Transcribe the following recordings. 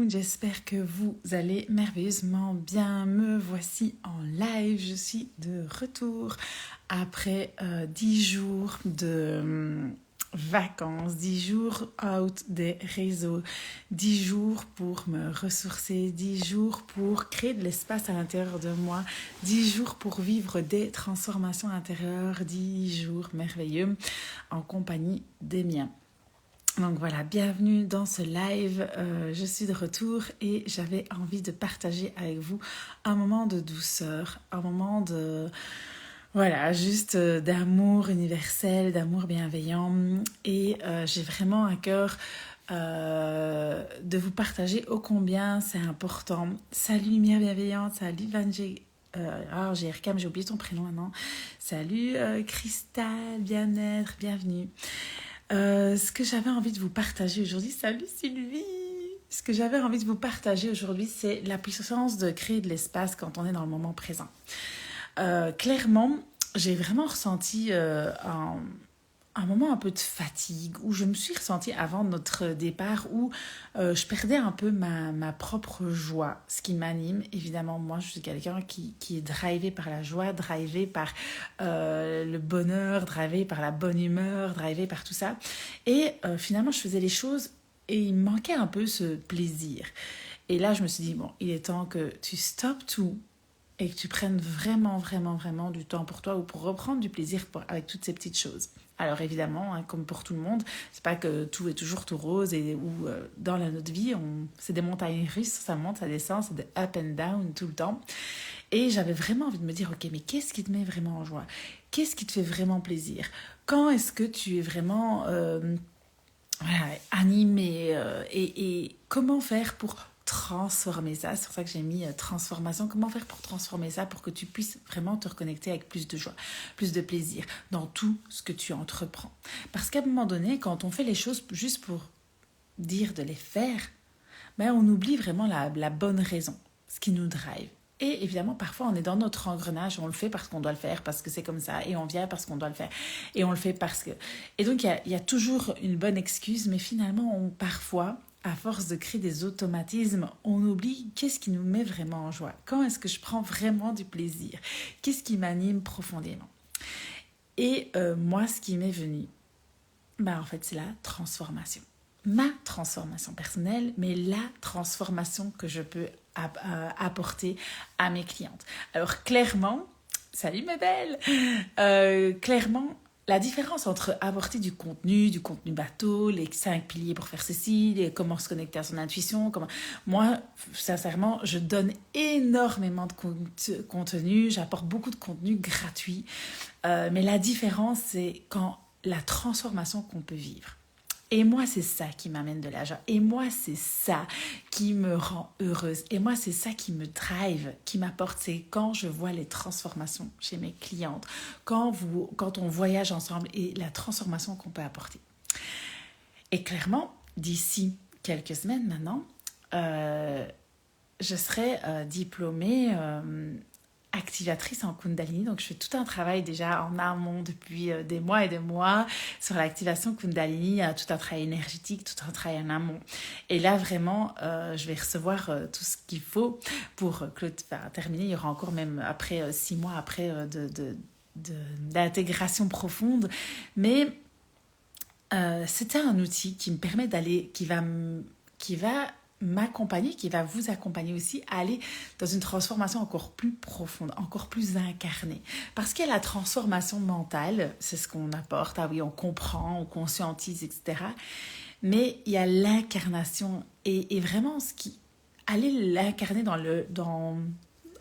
Moon, j'espère que vous allez merveilleusement bien. Me voici en live, je suis de retour après 10 jours de vacances, 10 jours out des réseaux, 10 jours pour me ressourcer, 10 jours pour créer de l'espace à l'intérieur de moi, 10 jours pour vivre des transformations intérieures, 10 jours merveilleux en compagnie des miens. Donc voilà, bienvenue dans ce live, je suis de retour et j'avais envie de partager avec vous un moment de douceur, un moment de, voilà, juste d'amour universel, d'amour bienveillant et j'ai vraiment à cœur de vous partager ô combien c'est important. Salut Lumière Bienveillante, salut Vanjé. Alors j'ai Erkam, j'ai oublié ton prénom maintenant. Salut Cristal, bien-être, bienvenue. Ce que j'avais envie de vous partager aujourd'hui, salut Sylvie! Ce que j'avais envie de vous partager aujourd'hui, c'est la puissance de créer de l'espace quand on est dans le moment présent. Clairement, j'ai vraiment ressenti un moment un peu de fatigue, où je me suis ressentie avant notre départ, où je perdais un peu ma propre joie, ce qui m'anime. Évidemment, moi, je suis quelqu'un qui est drivé par la joie, drivé par le bonheur, drivé par la bonne humeur, drivé par tout ça. Et finalement, je faisais les choses et il me manquait un peu ce plaisir. Et là, je me suis dit, bon, il est temps que tu stoppes tout et que tu prennes vraiment du temps pour toi ou pour reprendre du plaisir avec toutes ces petites choses. Alors évidemment, comme pour tout le monde, c'est pas que tout est toujours tout rose ou dans notre vie, c'est des montagnes russes, ça monte, ça descend, c'est des up and down tout le temps. Et j'avais vraiment envie de me dire, ok, mais qu'est-ce qui te met vraiment en joie? Qu'est-ce qui te fait vraiment plaisir? Quand est-ce que tu es vraiment animé et comment faire pour transformer ça? C'est pour ça que j'ai mis transformation. Comment faire pour transformer ça, pour que tu puisses vraiment te reconnecter avec plus de joie, plus de plaisir dans tout ce que tu entreprends? Parce qu'à un moment donné, quand on fait les choses juste pour dire de les faire, ben on oublie vraiment la bonne raison, ce qui nous drive. Et évidemment, parfois, on est dans notre engrenage, on le fait parce qu'on doit le faire, parce que c'est comme ça, et on vient parce qu'on doit le faire, et on le fait parce que... Et donc, il y a toujours une bonne excuse, mais finalement, parfois, à force de créer des automatismes, on oublie qu'est-ce qui nous met vraiment en joie. Quand est-ce que je prends vraiment du plaisir? Qu'est-ce qui m'anime profondément? Et moi, ce qui m'est venu, en fait, c'est la transformation. Ma transformation personnelle, mais la transformation que je peux apporter à mes clientes. Alors clairement, salut mes belles, clairement, la différence entre apporter du contenu bateau, les 5 piliers pour faire ceci, comment se connecter à son intuition, moi, sincèrement, je donne énormément de contenu, j'apporte beaucoup de contenu gratuit, mais la différence, c'est quand la transformation qu'on peut vivre. Et moi, c'est ça qui m'amène de la joie. Et moi, c'est ça qui me rend heureuse. Et moi, c'est ça qui me drive, qui m'apporte. C'est quand je vois les transformations chez mes clientes, quand on voyage ensemble et la transformation qu'on peut apporter. Et clairement, d'ici quelques semaines maintenant, je serai diplômée activatrice en Kundalini. Donc, je fais tout un travail déjà en amont depuis des mois et des mois sur l'activation Kundalini, tout un travail énergétique, tout un travail en amont. Et là, vraiment, je vais recevoir tout ce qu'il faut pour terminer. Il y aura encore même après 6 mois après d'intégration profonde. Mais c'était un outil qui me permet d'aller, qui va m'accompagner, qui va vous accompagner aussi à aller dans une transformation encore plus profonde, encore plus incarnée. Parce qu'il y a la transformation mentale, c'est ce qu'on apporte, ah oui, on comprend, on conscientise, etc. Mais il y a l'incarnation et vraiment aller l'incarner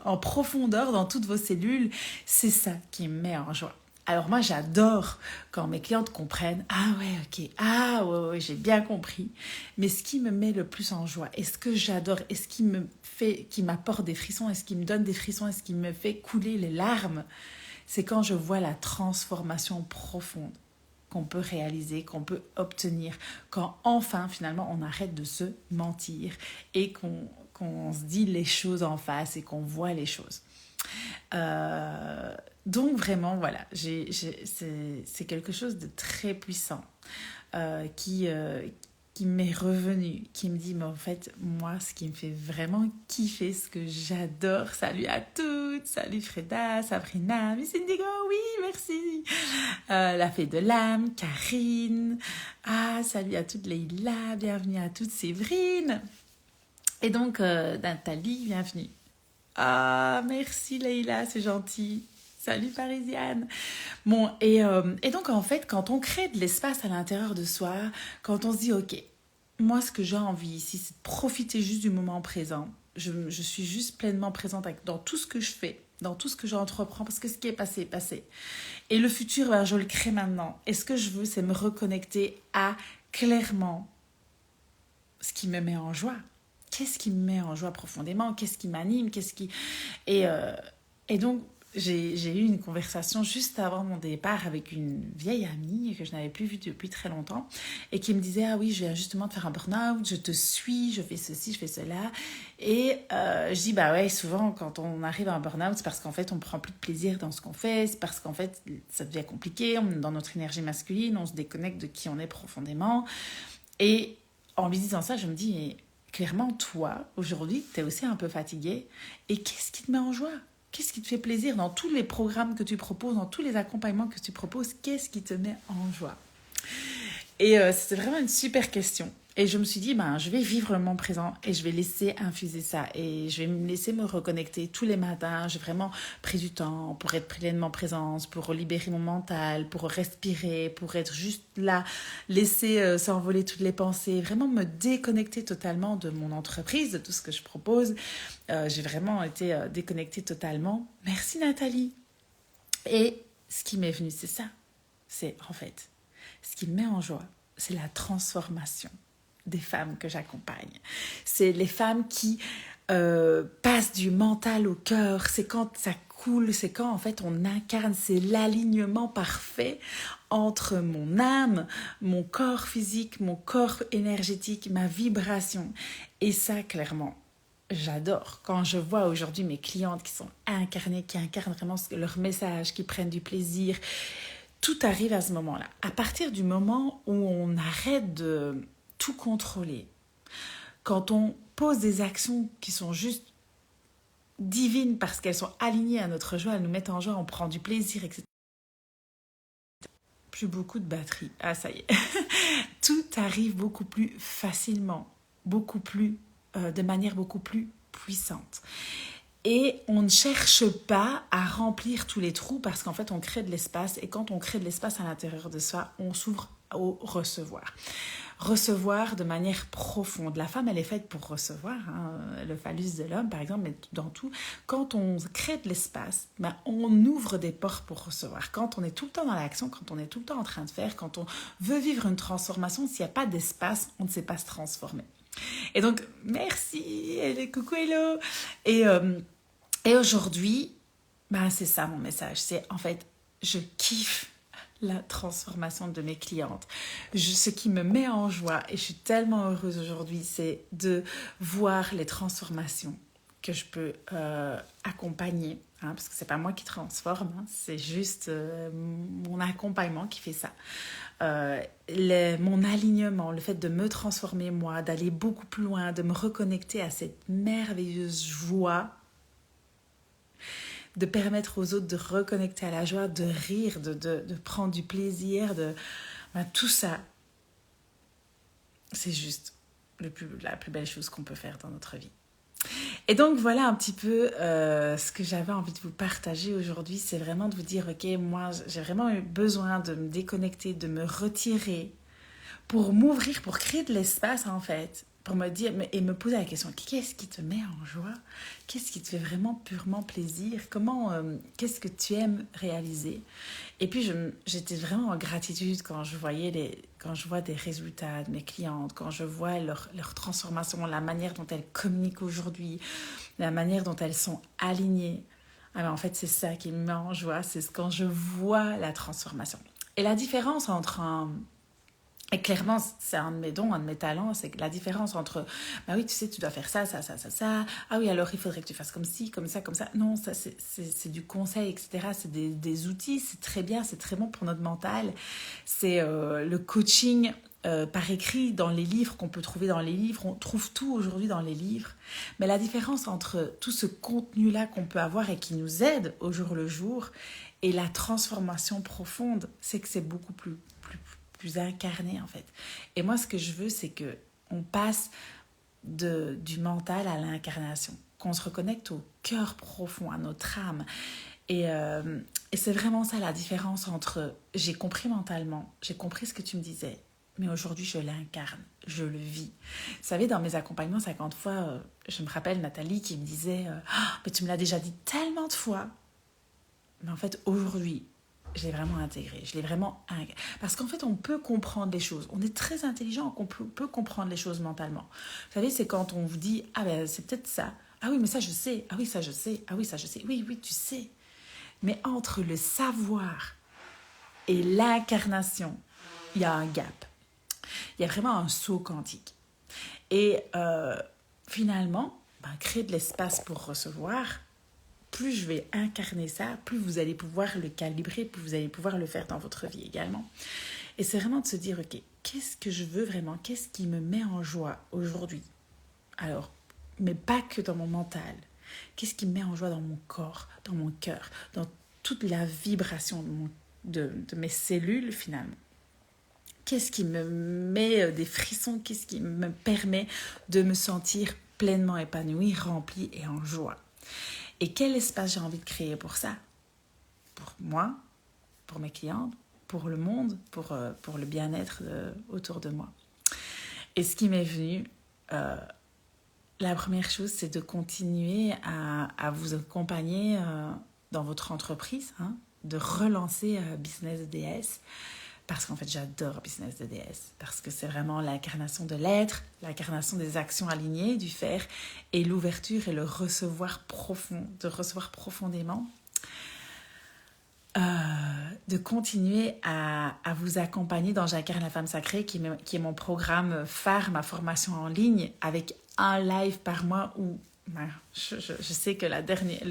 en profondeur dans toutes vos cellules, c'est ça qui me met en joie. Alors moi, j'adore quand mes clientes comprennent « Ah ouais, ok, ah ouais, j'ai bien compris ». Mais ce qui me met le plus en joie, et ce que j'adore, et ce qui m'apporte des frissons, et ce qui me donne des frissons, et ce qui me fait couler les larmes, c'est quand je vois la transformation profonde qu'on peut réaliser, qu'on peut obtenir, quand enfin, finalement, on arrête de se mentir et qu'on se dit les choses en face et qu'on voit les choses. Donc vraiment, voilà, c'est quelque chose de très puissant qui qui m'est revenu, qui me dit, mais en fait, moi, ce qui me fait vraiment kiffer, ce que j'adore, salut à toutes, salut Freda, Sabrina, Miss Indigo, oui, merci, la fée de l'âme, Karine, salut à toutes Leïla, bienvenue à toutes Séverine, et donc Nathalie, bienvenue. Merci Leïla, c'est gentil. Salut Parisienne. Bon, et donc en fait, quand on crée de l'espace à l'intérieur de soi, quand on se dit, ok, moi ce que j'ai envie ici, c'est de profiter juste du moment présent. Je suis juste pleinement présente dans tout ce que je fais, dans tout ce que j'entreprends, parce que ce qui est passé est passé. Et le futur, ben, je le crée maintenant. Et ce que je veux, c'est me reconnecter à clairement ce qui me met en joie. Qu'est-ce qui me met en joie profondément? Qu'est-ce qui m'anime? Et donc, j'ai eu une conversation juste avant mon départ avec une vieille amie que je n'avais plus vue depuis très longtemps et qui me disait, ah oui, je viens justement de faire un burn-out, je te suis, je fais ceci, je fais cela. Et je dis, bah ouais, souvent quand on arrive à un burn-out, c'est parce qu'en fait on prend plus de plaisir dans ce qu'on fait, c'est parce qu'en fait ça devient compliqué, on est dans notre énergie masculine, on se déconnecte de qui on est profondément. Et en lui disant ça, je me dis, mais clairement, toi, aujourd'hui, tu es aussi un peu fatiguée. Et qu'est-ce qui te met en joie? Qu'est-ce qui te fait plaisir dans tous les programmes que tu proposes, dans tous les accompagnements que tu proposes? Qu'est-ce qui te met en joie? Et c'était vraiment une super question. Et je me suis dit, je vais vivre le moment présent et je vais laisser infuser ça. Et je vais me laisser me reconnecter tous les matins. J'ai vraiment pris du temps pour être pleinement présente, pour libérer mon mental, pour respirer, pour être juste là, laisser s'envoler toutes les pensées, vraiment me déconnecter totalement de mon entreprise, de tout ce que je propose. J'ai vraiment été déconnectée totalement. Merci Nathalie. Et ce qui m'est venu, c'est ça. C'est en fait, ce qui me met en joie, c'est la transformation des femmes que j'accompagne. C'est les femmes qui passent du mental au cœur. C'est quand ça coule, c'est quand en fait on incarne, c'est l'alignement parfait entre mon âme, mon corps physique, mon corps énergétique, ma vibration. Et ça, clairement, j'adore. Quand je vois aujourd'hui mes clientes qui sont incarnées, qui incarnent vraiment leur message, qui prennent du plaisir, tout arrive à ce moment-là. À partir du moment où on arrête de tout contrôler, quand on pose des actions qui sont juste divines parce qu'elles sont alignées à notre joie, elles nous mettent en joie, on prend du plaisir, etc. Plus beaucoup de batterie. Ah, ça y est. Tout arrive beaucoup plus facilement, de manière beaucoup plus puissante. Et on ne cherche pas à remplir tous les trous parce qu'en fait, on crée de l'espace. Et quand on crée de l'espace à l'intérieur de soi, on s'ouvre au recevoir. Recevoir de manière profonde. La femme, elle est faite pour recevoir. Le phallus de l'homme, par exemple, mais dans tout. Quand on crée de l'espace, on ouvre des portes pour recevoir. Quand on est tout le temps dans l'action, quand on est tout le temps en train de faire, quand on veut vivre une transformation, s'il n'y a pas d'espace, on ne sait pas se transformer. Et donc, merci, coucou, hello. Et aujourd'hui, c'est ça mon message. C'est en fait, je kiffe la transformation de mes clientes. Ce qui me met en joie, et je suis tellement heureuse aujourd'hui, c'est de voir les transformations que je peux accompagner. Parce que c'est pas moi qui transforme, c'est juste mon accompagnement qui fait ça. Mon alignement, le fait de me transformer moi, d'aller beaucoup plus loin, de me reconnecter à cette merveilleuse joie, de permettre aux autres de reconnecter à la joie, de rire, de prendre du plaisir, tout ça, c'est juste la plus belle chose qu'on peut faire dans notre vie. Et donc voilà un petit peu ce que j'avais envie de vous partager aujourd'hui, c'est vraiment de vous dire, ok, moi j'ai vraiment eu besoin de me déconnecter, de me retirer pour m'ouvrir, pour créer de l'espace en fait, pour me dire et me poser la question, qu'est-ce qui te met en joie? Qu'est-ce qui te fait vraiment purement plaisir? Qu'est-ce que tu aimes réaliser? Et puis j'étais vraiment en gratitude quand je vois des résultats de mes clientes, quand je vois leur transformation, la manière dont elles communiquent aujourd'hui, la manière dont elles sont alignées. En fait, c'est ça qui me met en joie, c'est quand je vois la transformation. Et la différence entre Et clairement, c'est un de mes dons, un de mes talents, c'est que la différence entre, bah oui, tu sais, tu dois faire ça, ça, ça, ça, ça. Ah oui, alors il faudrait que tu fasses comme ci, comme ça, comme ça. Non, ça, c'est du conseil, etc. C'est des outils, c'est très bien, c'est très bon pour notre mental. C'est le coaching par écrit dans les livres qu'on peut trouver dans les livres. On trouve tout aujourd'hui dans les livres. Mais la différence entre tout ce contenu-là qu'on peut avoir et qui nous aide au jour le jour et la transformation profonde, c'est que c'est beaucoup plus incarné en fait. Et moi, ce que je veux, c'est que on passe du mental à l'incarnation, qu'on se reconnecte au cœur profond, à notre âme. Et c'est vraiment ça la différence entre j'ai compris mentalement, j'ai compris ce que tu me disais, mais aujourd'hui je l'incarne, je le vis. Vous savez, dans mes accompagnements, 50 fois, je me rappelle Nathalie qui me disait mais tu me l'as déjà dit tellement de fois. Mais en fait, aujourd'hui, je l'ai vraiment intégré. Je l'ai vraiment intégré. Parce qu'en fait, on peut comprendre les choses. On est très intelligent, on peut comprendre les choses mentalement. Vous savez, c'est quand on vous dit ah ben c'est peut-être ça. Ah oui, mais ça je sais. Ah oui, ça je sais. Ah oui, ça je sais. Oui, oui, tu sais. Mais entre le savoir et l'incarnation, il y a un gap. Il y a vraiment un saut quantique. Et finalement, créer de l'espace pour recevoir, plus je vais incarner ça, plus vous allez pouvoir le calibrer, plus vous allez pouvoir le faire dans votre vie également. Et c'est vraiment de se dire, ok, qu'est-ce que je veux vraiment? Qu'est-ce qui me met en joie aujourd'hui? Alors, mais pas que dans mon mental. Qu'est-ce qui me met en joie dans mon corps, dans mon cœur, dans toute la vibration de mes cellules finalement? Qu'est-ce qui me met des frissons? Qu'est-ce qui me permet de me sentir pleinement épanouie, remplie et en joie? Et quel espace j'ai envie de créer pour ça? Pour moi, pour mes clientes, pour le monde, pour le bien-être autour de moi. Et ce qui m'est venu, la première chose, c'est de continuer à vous accompagner dans votre entreprise, de relancer Business de DS. Parce qu'en fait, j'adore Business de DS. Parce que c'est vraiment l'incarnation de l'être, l'incarnation des actions alignées, du faire, et l'ouverture et le recevoir profond, de recevoir profondément. De continuer à vous accompagner dans J'incarne la femme sacrée, qui est mon programme phare, ma formation en ligne, avec un live par mois où je sais que le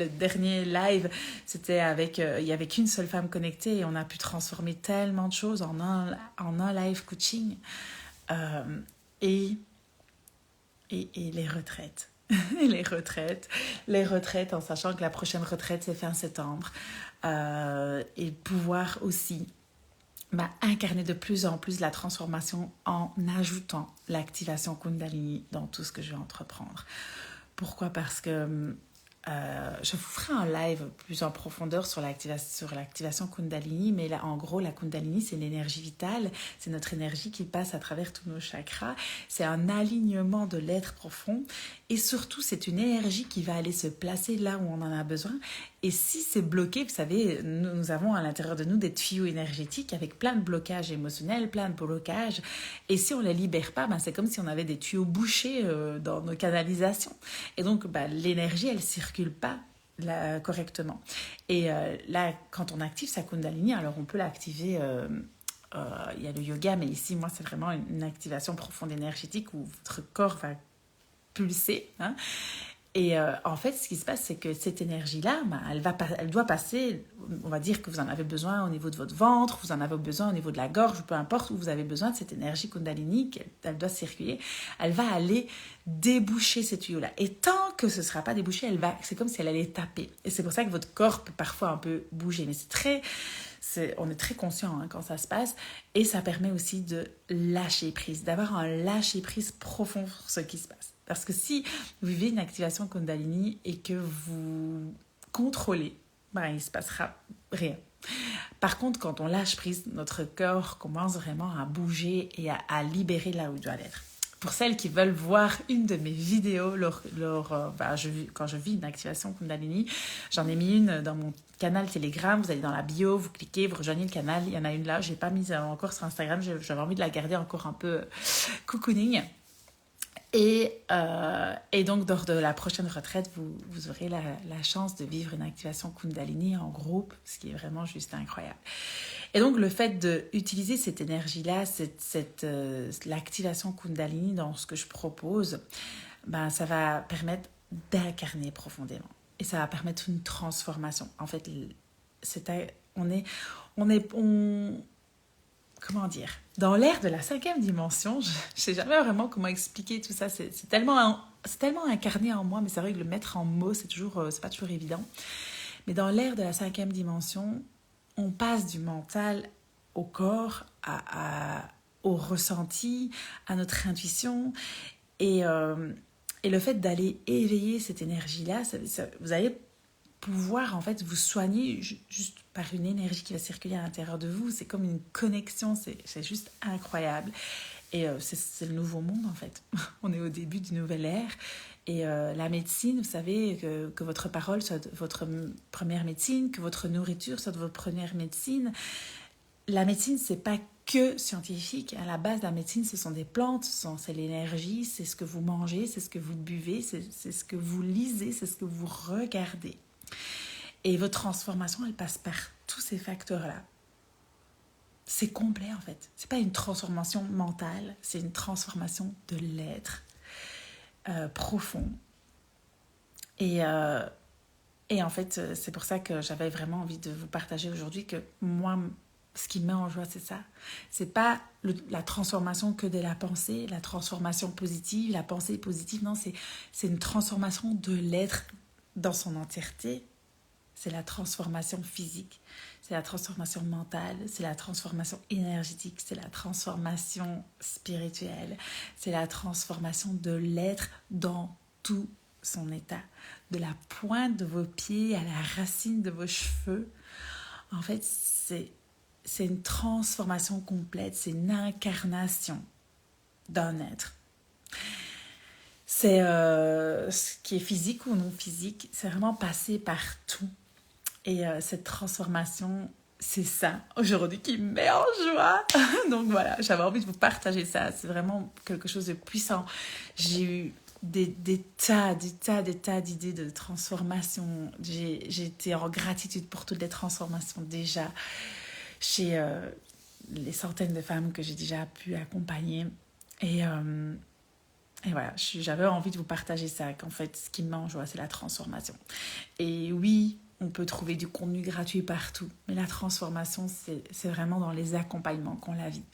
dernier live, c'était avec, il n'y avait qu'une seule femme connectée et on a pu transformer tellement de choses en un live coaching. Et les retraites. les retraites en sachant que la prochaine retraite c'est fin septembre. Et pouvoir aussi incarner de plus en plus la transformation en ajoutant l'activation Kundalini dans tout ce que je vais entreprendre. Pourquoi? Parce que je vous ferai un live plus en profondeur sur l'activation Kundalini, mais là, en gros, la Kundalini, c'est l'énergie vitale, c'est notre énergie qui passe à travers tous nos chakras, c'est un alignement de l'être profond, et surtout, c'est une énergie qui va aller se placer là où on en a besoin. Et si c'est bloqué, vous savez, nous avons à l'intérieur de nous des tuyaux énergétiques avec plein de blocages émotionnels, plein de blocages. Et si on ne les libère pas, c'est comme si on avait des tuyaux bouchés dans nos canalisations. Et donc, l'énergie, elle ne circule pas correctement. Et là, quand on active sa Kundalini, alors on peut l'activer... il y a le yoga, mais ici, moi, c'est vraiment une activation profonde énergétique où votre corps va pulser, Et en fait, ce qui se passe, c'est que cette énergie-là, elle doit passer, on va dire que vous en avez besoin au niveau de votre ventre, vous en avez besoin au niveau de la gorge, peu importe où vous avez besoin de cette énergie Kundalini, elle doit circuler, elle va aller déboucher ces tuyaux-là. Et tant que ce ne sera pas débouché, c'est comme si elle allait taper. Et c'est pour ça que votre corps peut parfois un peu bouger. Mais on est très conscient quand ça se passe. Et ça permet aussi de lâcher prise, d'avoir un lâcher-prise profond sur ce qui se passe. Parce que si vous vivez une activation Kundalini et que vous contrôlez, il ne se passera rien. Par contre, quand on lâche prise, notre corps commence vraiment à bouger et à libérer là où il doit être. Pour celles qui veulent voir une de mes vidéos quand je vis une activation Kundalini, j'en ai mis une dans mon canal Telegram. Vous allez dans la bio, vous cliquez, vous rejoignez le canal. Il y en a une là, je n'ai pas mise encore sur Instagram. J'avais envie de la garder encore un peu cocooning. Et donc, lors de la prochaine retraite, vous aurez la chance de vivre une activation Kundalini en groupe, ce qui est vraiment juste incroyable. Et donc, le fait d'utiliser cette énergie-là, l'activation Kundalini dans ce que je propose, ben, ça va permettre d'incarner profondément. Et ça va permettre une transformation. En fait, comment dire, dans l'ère de la 5e dimension, je ne sais jamais vraiment comment expliquer tout ça. C'est tellement incarné en moi, mais c'est vrai que le mettre en mots, c'est pas toujours évident. Mais dans l'ère de la 5e dimension, on passe du mental au corps, au ressenti, à notre intuition. Et le fait d'aller éveiller cette énergie-là, vous allez pouvoir en fait vous soigner juste par une énergie qui va circuler à l'intérieur de vous. C'est comme une connexion, c'est juste incroyable. Et c'est le nouveau monde en fait. On est au début d'une nouvelle ère. Et la médecine, vous savez, que votre parole soit votre première médecine, que votre nourriture soit votre première médecine. La médecine, c'est pas que scientifique. À la base, la médecine, ce sont des plantes, c'est l'énergie, c'est ce que vous mangez, c'est ce que vous buvez, c'est ce que vous lisez, c'est ce que vous regardez. Et votre transformation, elle passe par tous ces facteurs-là. C'est complet en fait. C'est pas une transformation mentale, c'est une transformation de l'être profond. Et en fait, c'est pour ça que j'avais vraiment envie de vous partager aujourd'hui que moi, ce qui me met en joie, c'est ça. C'est pas la transformation que de la pensée, la transformation positive, la pensée positive. Non, c'est une transformation de l'être dans son entièreté. C'est la transformation physique, c'est la transformation mentale, c'est la transformation énergétique, c'est la transformation spirituelle, c'est la transformation de l'être dans tout son état. De la pointe de vos pieds à la racine de vos cheveux. En fait, c'est une transformation complète, c'est une incarnation d'un être. C'est ce qui est physique ou non physique, c'est vraiment passé par tout. Et cette transformation, c'est ça, aujourd'hui, qui me met en joie. Donc voilà, j'avais envie de vous partager ça. C'est vraiment quelque chose de puissant. J'ai eu des tas d'idées de transformation. J'ai été en gratitude pour toutes les transformations déjà chez les centaines de femmes que j'ai déjà pu accompagner. Et voilà, j'avais envie de vous partager ça, qu'en fait, ce qui me met en joie, c'est la transformation. Et oui, on peut trouver du contenu gratuit partout, mais la transformation, c'est vraiment dans les accompagnements qu'on la vit.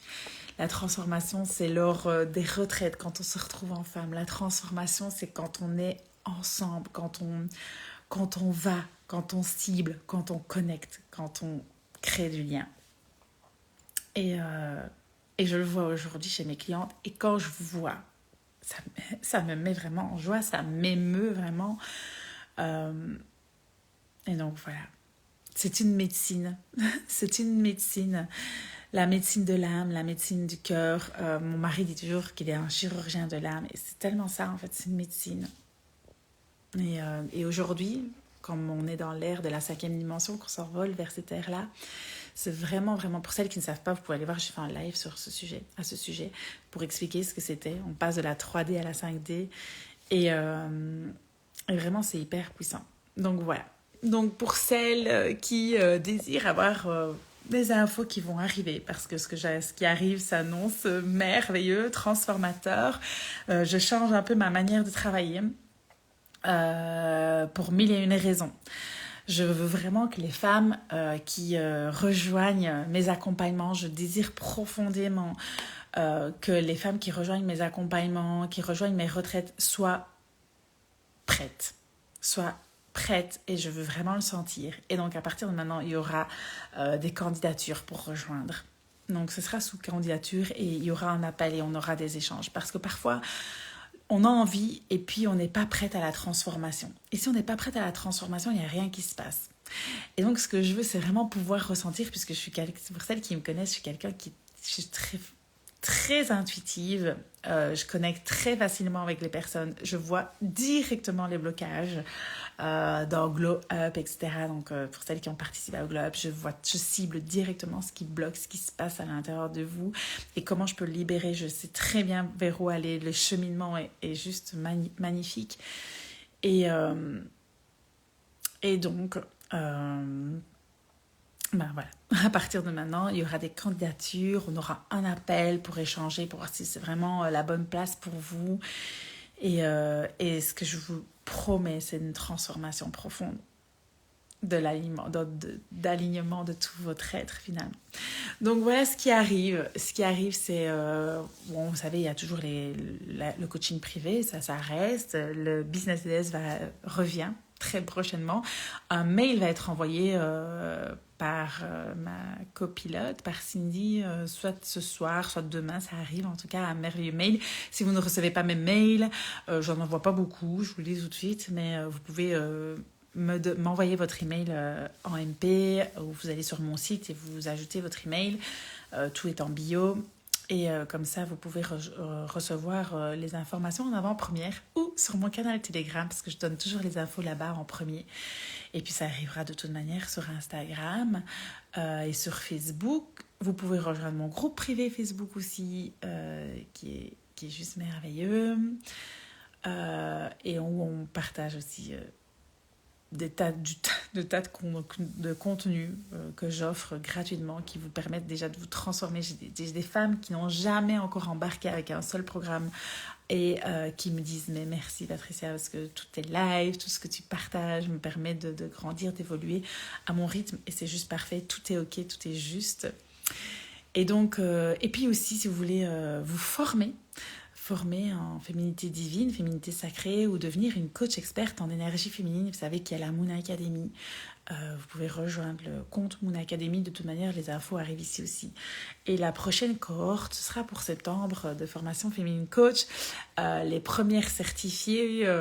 La transformation, c'est lors des retraites, quand on se retrouve en femme. La transformation, c'est quand on est ensemble, quand on va, quand on cible, quand on connecte, quand on crée du lien. Et je le vois aujourd'hui chez mes clientes, et quand je vois, ça me met vraiment en joie, ça m'émeut vraiment. Et donc voilà, c'est une médecine, c'est une médecine, la médecine de l'âme, la médecine du cœur. Mon mari dit toujours qu'il est un chirurgien de l'âme, et c'est tellement ça en fait, c'est une médecine. Et aujourd'hui, comme on est dans l'ère de la 5e dimension, qu'on s'envole vers cette ère-là, c'est vraiment, vraiment, pour celles qui ne savent pas, vous pouvez aller voir, j'ai fait un live à ce sujet, pour expliquer ce que c'était. On passe de la 3D à la 5D, et vraiment, c'est hyper puissant. Donc voilà. Donc pour celles qui désirent avoir des infos qui vont arriver, parce que ce qui arrive s'annonce merveilleux, transformateur. Je change un peu ma manière de travailler pour 1001 raisons. Je veux vraiment que les femmes qui rejoignent mes accompagnements, je désire profondément que les femmes qui rejoignent mes accompagnements, qui rejoignent mes retraites, soient prêtes, et je veux vraiment le sentir. Et donc à partir de maintenant, il y aura des candidatures pour rejoindre. Donc ce sera sous candidature, et il y aura un appel et on aura des échanges. Parce que parfois, on a envie et puis on n'est pas prête à la transformation. Et si on n'est pas prête à la transformation, il n'y a rien qui se passe. Et donc ce que je veux, c'est vraiment pouvoir ressentir, puisque pour celles qui me connaissent, je suis quelqu'un qui... Je suis très très intuitive. Je connecte très facilement avec les personnes. Je vois directement les blocages dans Glow Up, etc. Donc, pour celles qui ont participé à Glow Up, je cible directement ce qui bloque, ce qui se passe à l'intérieur de vous et comment je peux le libérer. Je sais très bien vers où aller. Le cheminement est juste magnifique. Et donc, voilà. À partir de maintenant, il y aura des candidatures, on aura un appel pour échanger, pour voir si c'est vraiment la bonne place pour vous. Et ce que je vous promets, c'est une transformation profonde d'alignement de tout votre être finalement. Donc voilà ce qui arrive. Ce qui arrive, c'est, vous savez, il y a toujours le coaching privé, ça reste. Le Business DS revient très prochainement. Un mail va être envoyé par ma copilote, par Cindy, soit ce soir, soit demain, ça arrive en tout cas, un merveilleux mail. Si vous ne recevez pas mes mails, j'en envoie pas beaucoup, je vous le dis tout de suite, mais vous pouvez m'envoyer votre email en MP, ou vous allez sur mon site et vous ajoutez votre email, tout est en bio. Et comme ça, vous pouvez recevoir les informations en avant-première ou sur mon canal Telegram, parce que je donne toujours les infos là-bas en premier. Et puis ça arrivera de toute manière sur Instagram et sur Facebook. Vous pouvez rejoindre mon groupe privé Facebook aussi, qui est juste merveilleux. Et où on partage aussi de tas de contenus que j'offre gratuitement qui vous permettent déjà de vous transformer. J'ai des femmes qui n'ont jamais encore embarqué avec un seul programme et qui me disent mais merci Patricia, parce que tout tes lives, tout ce que tu partages me permet de grandir, d'évoluer à mon rythme et c'est juste parfait, tout est ok, tout est juste. Et donc, et puis aussi si vous voulez vous former en féminité divine, féminité sacrée, ou devenir une coach experte en énergie féminine, vous savez qu'il y a la Moon Academy. Vous pouvez rejoindre le compte Moon Academy. De toute manière, les infos arrivent ici aussi. Et la prochaine cohorte, ce sera pour septembre de formation féminine coach. Les premières certifiées,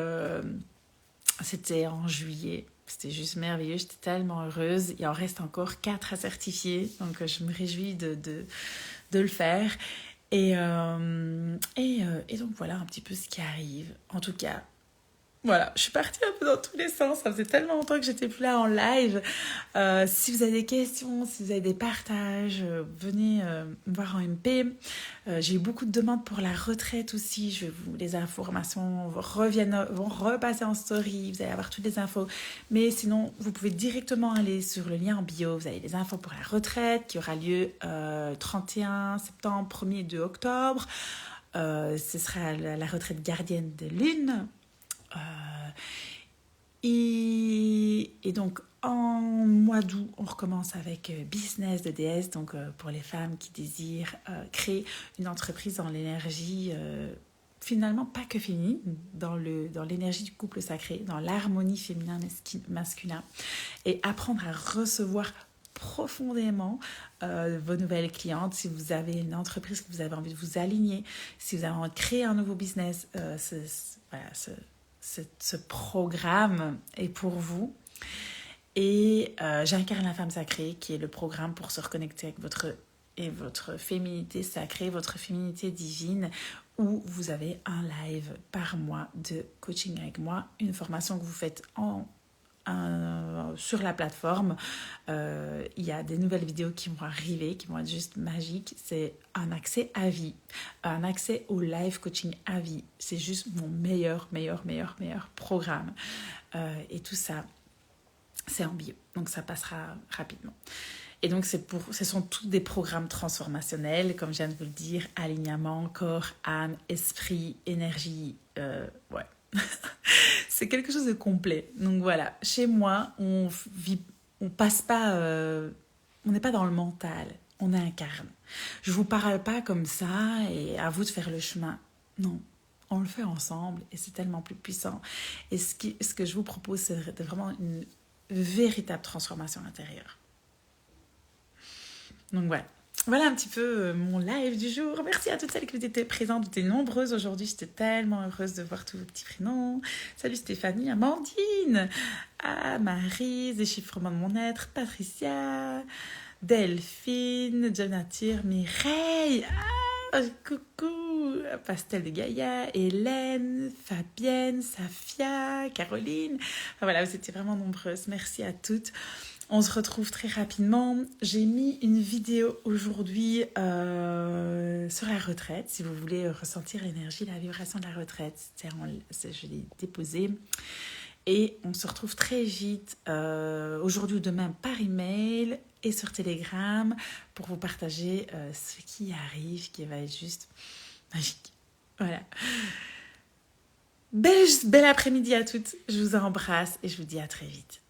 c'était en juillet. C'était juste merveilleux, j'étais tellement heureuse. Il en reste encore 4 à certifier, donc je me réjouis de le faire. Et donc voilà un petit peu ce qui arrive. En tout cas, voilà, je suis partie un peu dans tous les sens. Ça faisait tellement longtemps que j'étais plus là en live. Si vous avez des questions, si vous avez des partages, venez me voir en MP. J'ai eu beaucoup de demandes pour la retraite aussi. Les informations vont repasser en story. Vous allez avoir toutes les infos. Mais sinon, vous pouvez directement aller sur le lien en bio. Vous avez les infos pour la retraite qui aura lieu 31 septembre, 1er et 2 octobre. Ce sera la retraite gardienne de lune. Et donc en mois d'août on recommence avec Business de DS, donc pour les femmes qui désirent créer une entreprise dans l'énergie finalement pas que féminine, dans l'énergie du couple sacré, dans l'harmonie féminin-masculin, et apprendre à recevoir profondément vos nouvelles clientes. Si vous avez une entreprise que vous avez envie de vous aligner, si vous avez envie de créer un nouveau business, ce programme est pour vous. Et j'incarne la femme sacrée, qui est le programme pour se reconnecter avec votre féminité sacrée, votre féminité divine, où vous avez un live par mois de coaching avec moi, une formation que vous faites sur la plateforme. Il y a des nouvelles vidéos qui vont arriver, qui vont être juste magiques. C'est un accès à vie, un accès au live coaching à vie. C'est juste mon meilleur programme. Et tout ça, c'est en bio, donc ça passera rapidement. Et donc ce sont tous des programmes transformationnels, comme je viens de vous le dire, alignement, corps, âme, esprit, énergie, ouais. C'est quelque chose de complet. Donc voilà, chez moi, on passe pas, on n'est pas dans le mental, on incarne. Je vous parle pas comme ça et à vous de faire le chemin. Non, on le fait ensemble et c'est tellement plus puissant. Et ce que je vous propose, c'est vraiment une véritable transformation intérieure. Donc voilà un petit peu mon live du jour. Merci à toutes celles qui étaient présentes, vous étiez nombreuses aujourd'hui. J'étais tellement heureuse de voir tous vos petits prénoms. Salut Stéphanie, Amandine, Marie, Déchiffrement de mon être, Patricia, Delphine, Jonature, Mireille. Coucou, Pastel de Gaïa, Hélène, Fabienne, Safia, Caroline. Enfin, voilà, vous étiez vraiment nombreuses. Merci à toutes. On se retrouve très rapidement. J'ai mis une vidéo aujourd'hui sur la retraite. Si vous voulez ressentir l'énergie, la vibration de la retraite, je l'ai déposée. Et on se retrouve très vite, aujourd'hui ou demain, par email et sur Telegram pour vous partager ce qui arrive, qui va être juste magique. Voilà. Bel après-midi à toutes. Je vous embrasse et je vous dis à très vite.